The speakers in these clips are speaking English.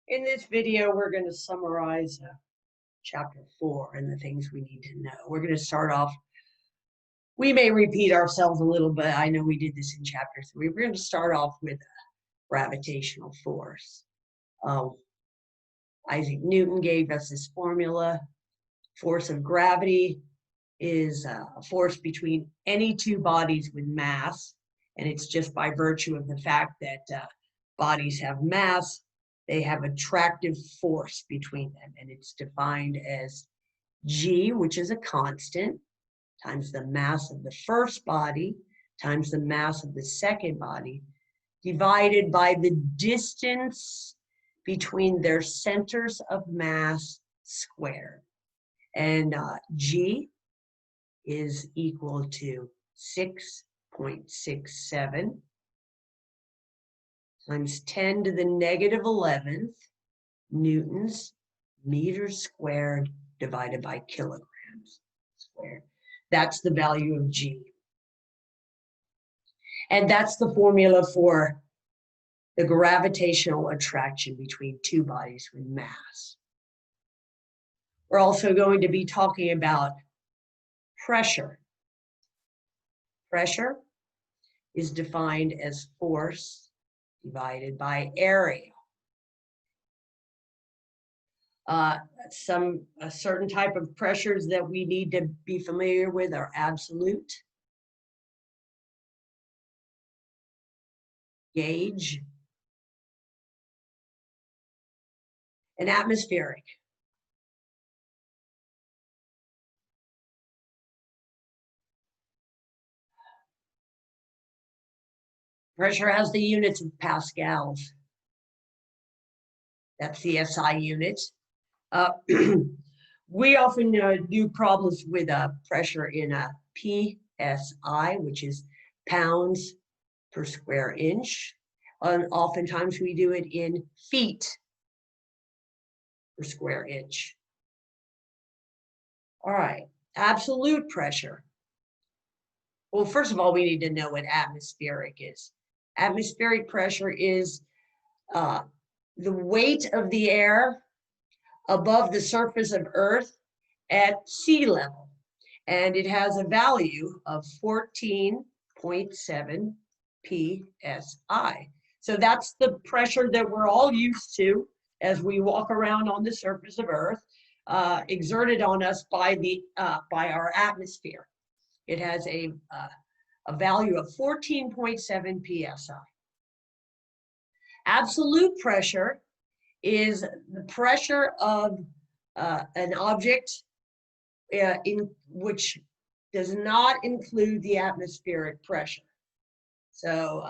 In this video, we're going to summarize chapter 4 and the things we need to know. We're going to start off, we may repeat ourselves a little bit. I know we did this in chapter 3. We're going to start off with gravitational force. Isaac Newton gave us this formula. Force of gravity is a force between any two bodies with mass, and it's just by virtue of the fact that bodies have mass, they have attractive force between them, and it's defined as G, which is a constant, times the mass of the first body, times the mass of the second body, divided by the distance between their centers of mass squared. And G is equal to 6.67 times 10 to the negative 11th newtons meters squared divided by kilograms squared. That's the value of G. And that's the formula for the gravitational attraction between two bodies with mass. We're also going to be talking about pressure. Pressure is defined as force divided by area. A certain type of pressures that we need to be familiar with are absolute, gauge, and atmospheric. Pressure has the units of pascals. That's the SI unit. We often do problems with pressure in a PSI, which is pounds per square inch. Oftentimes we do it in feet per square inch. All right, absolute pressure. Well, first of all, we need to know what atmospheric is. Atmospheric pressure is the weight of the air above the surface of Earth at sea level. And it has a value of 14.7 psi. So that's the pressure that we're all used to as we walk around on the surface of Earth, exerted on us by our atmosphere. It has a value of 14.7 psi. Absolute pressure is the pressure of an object in which does not include the atmospheric pressure. So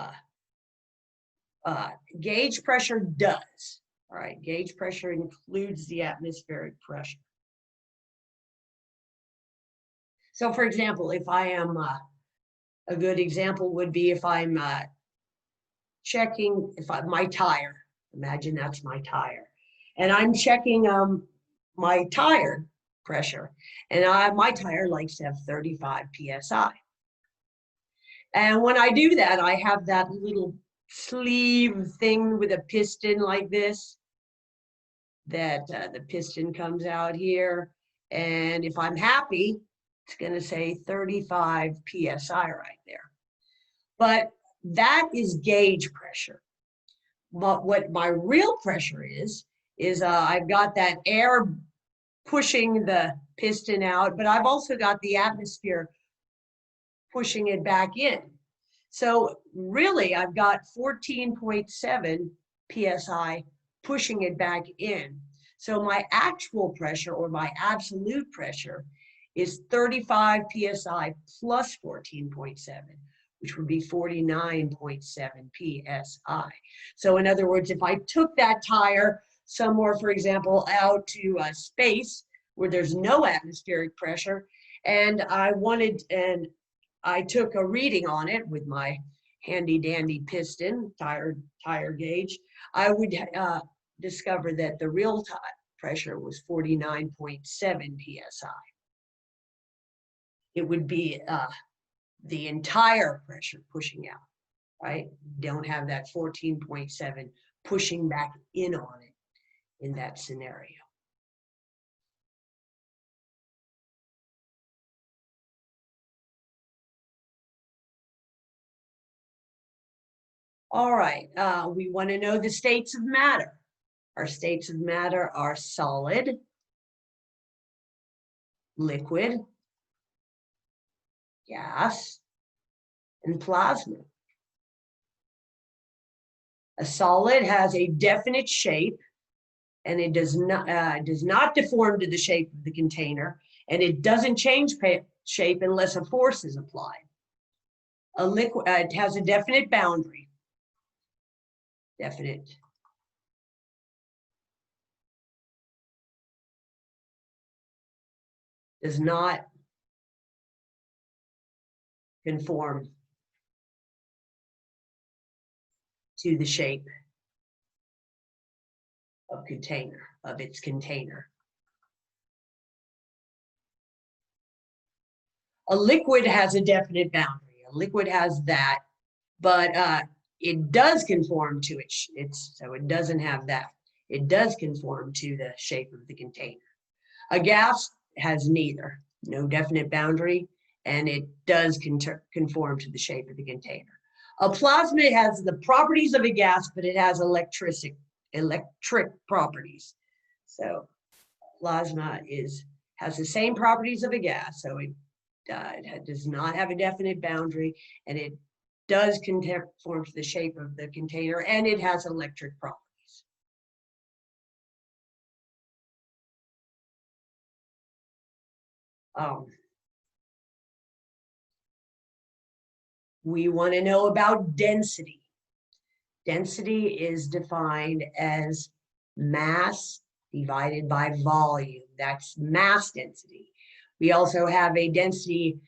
gauge pressure does. All right, gauge pressure includes the atmospheric pressure. So for example, if I am, a good example would be if I'm checking my tire. Imagine that's my tire. And I'm checking my tire pressure. And my tire likes to have 35 psi. And when I do that, I have that little sleeve thing with a piston like this, that the piston comes out here. And if I'm happy, it's going to say 35 psi right there. But that is gauge pressure. But what my real pressure is I've got that air pushing the piston out, but I've also got the atmosphere pushing it back in. So really, I've got 14.7 psi pushing it back in. So my actual pressure, or my absolute pressure, is 35 psi plus 14.7, which would be 49.7 psi. So in other words, if I took that tire somewhere, for example, out to space where there's no atmospheric pressure, and I took a reading on it with my handy dandy piston, tire gauge, I would discover that the real pressure was 49.7 psi. It would be the entire pressure pushing out, right? Don't have that 14.7 pushing back in on it. in that scenario. All right, we want to know the states of matter. Our states of matter are solid, liquid, gas, and plasma. A solid has a definite shape, and it does not deform to the shape of the container, and it doesn't change shape unless a force is applied. A liquid it has a definite boundary. Definite. Does not conform to the shape of its container. A liquid has a definite boundary. A liquid has that, but it does conform to so it doesn't have that. It does conform to the shape of the container. A gas has neither, no definite boundary, and it does conform to the shape of the container. A plasma has the properties of a gas, but it has electric properties. So plasma has the same properties of a gas, so it does not have a definite boundary, and it does conform to the shape of the container, and it has electric properties. We want to know about density. Density is defined as mass divided by volume. That's mass density. We also have a density,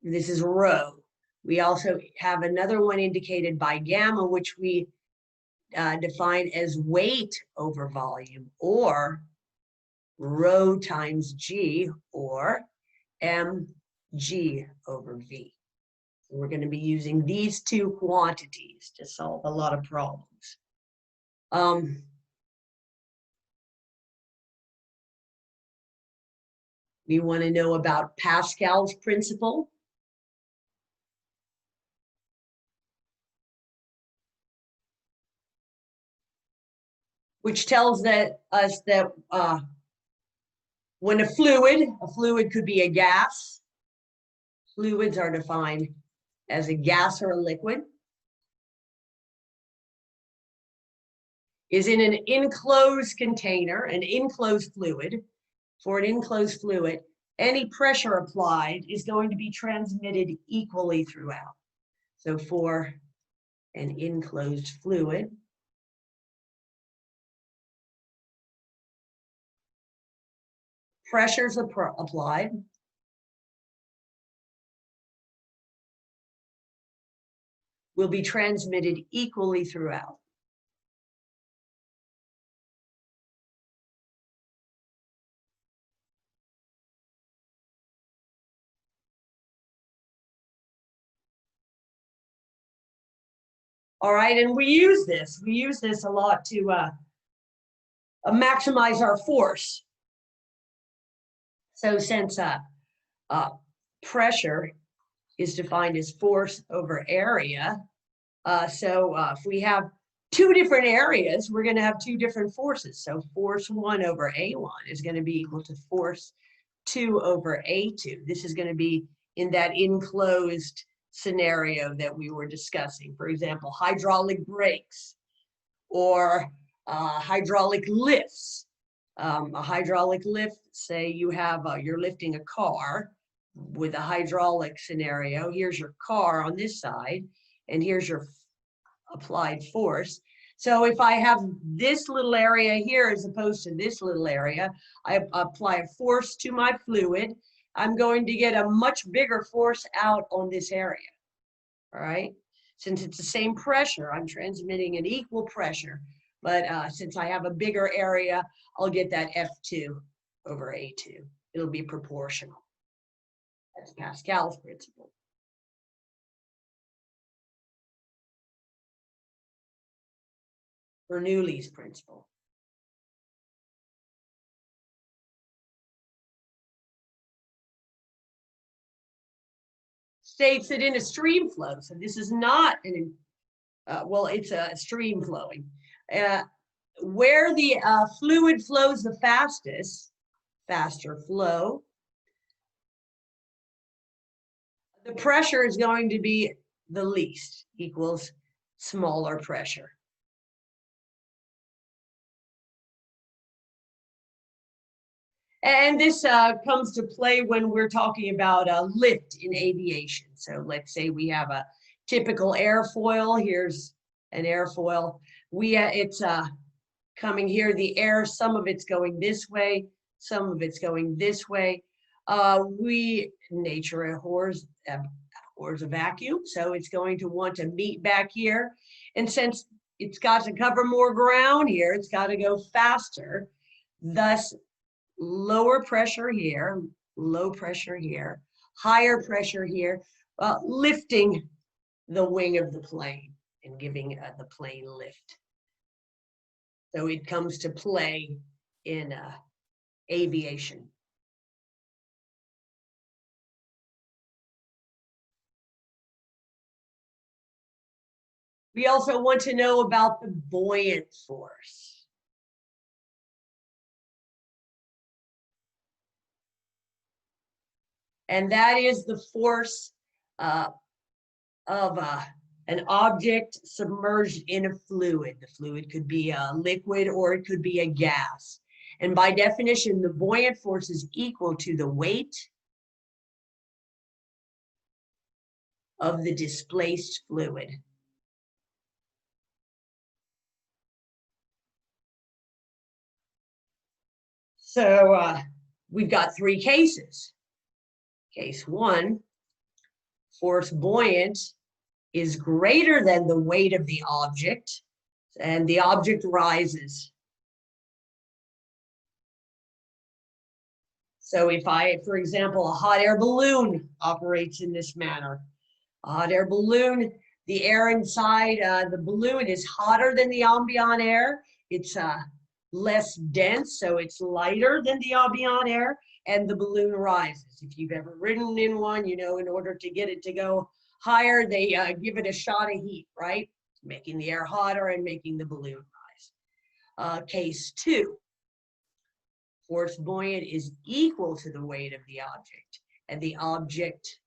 this is rho. We also have another one indicated by gamma, which we define as weight over volume, or rho times G, or mg over V. We're going to be using these two quantities to solve a lot of problems. We want to know about Pascal's principle. Which tells us that when a fluid could be a gas. Fluids are defined as a gas or a liquid. Is in an enclosed container, an enclosed fluid. For an enclosed fluid, any pressure applied is going to be transmitted equally throughout. So for an enclosed fluid, pressures applied will be transmitted equally throughout. All right, and we use this a lot to maximize our force. So since pressure is defined as force over area, if we have two different areas, we're going to have two different forces. So force 1 over A1 is going to be equal to force 2 over A2. This is going to be in that enclosed scenario that we were discussing. For example, hydraulic brakes or hydraulic lifts. A hydraulic lift, say you have, you're lifting a car with a hydraulic scenario. Here's your car on this side, and here's your applied force. So if I have this little area here as opposed to this little area, I apply a force to my fluid, I'm going to get a much bigger force out on this area. All right. Since it's the same pressure, I'm transmitting an equal pressure. But since I have a bigger area, I'll get that F2 over A2. It'll be proportional. That's Pascal's principle. Bernoulli's principle. states that in a stream flow, so this is not an, well, it's a stream flowing, where the fluid flows the fastest, faster flow, the pressure is going to be the least, equals smaller pressure. And this comes to play when we're talking about lift in aviation. So let's say we have a typical airfoil. Here's an airfoil. It's coming here, the air, some of it's going this way, some of it's going this way. Nature abhors a vacuum, so it's going to want to meet back here. And since it's got to cover more ground here, it's got to go faster. Thus, lower pressure here, low pressure here, higher pressure here, lifting the wing of the plane and giving the plane lift. So it comes to play in aviation. We also want to know about the buoyant force. And that is the force of an object submerged in a fluid. The fluid could be a liquid or it could be a gas. And by definition, the buoyant force is equal to the weight of the displaced fluid. So we've got three cases. Case one, force buoyant is greater than the weight of the object, and the object rises. So if for example, a hot air balloon operates in this manner. A hot air balloon, the air inside the balloon is hotter than the ambient air. It's less dense, so it's lighter than the ambient air, and the balloon rises. If you've ever ridden in one, you know, in order to get it to go higher, they give it a shot of heat, right? Making the air hotter and making the balloon rise. Case two, force buoyant is equal to the weight of the object, and the object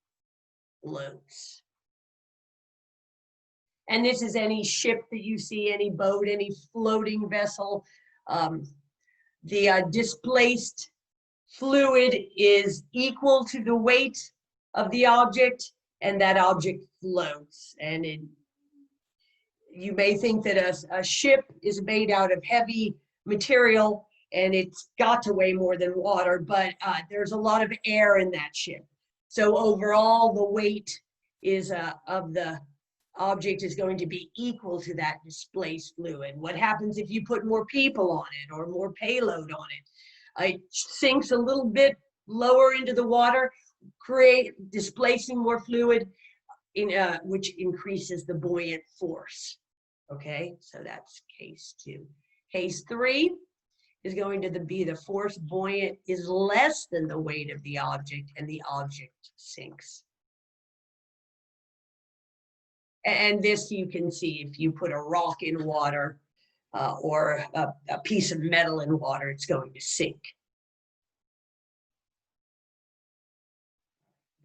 floats. And this is any ship that you see, any boat, any floating vessel. The displaced fluid is equal to the weight of the object, and that object floats. And you may think that a ship is made out of heavy material and it's got to weigh more than water, but there's a lot of air in that ship. So overall, the weight is of the object is going to be equal to that displaced fluid. What happens if you put more people on it or more payload on it? It sinks a little bit lower into the water, displacing more fluid, which increases the buoyant force. Okay, so that's case two. Case three is going to be the force buoyant is less than the weight of the object, and the object sinks. And this you can see if you put a rock in water or a piece of metal in water, it's going to sink.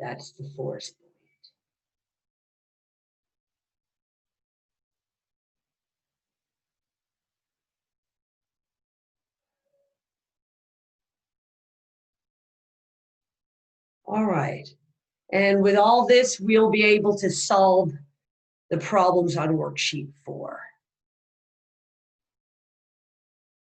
That's the force buoyant. All right. And with all this, we'll be able to solve the problems on worksheet 4.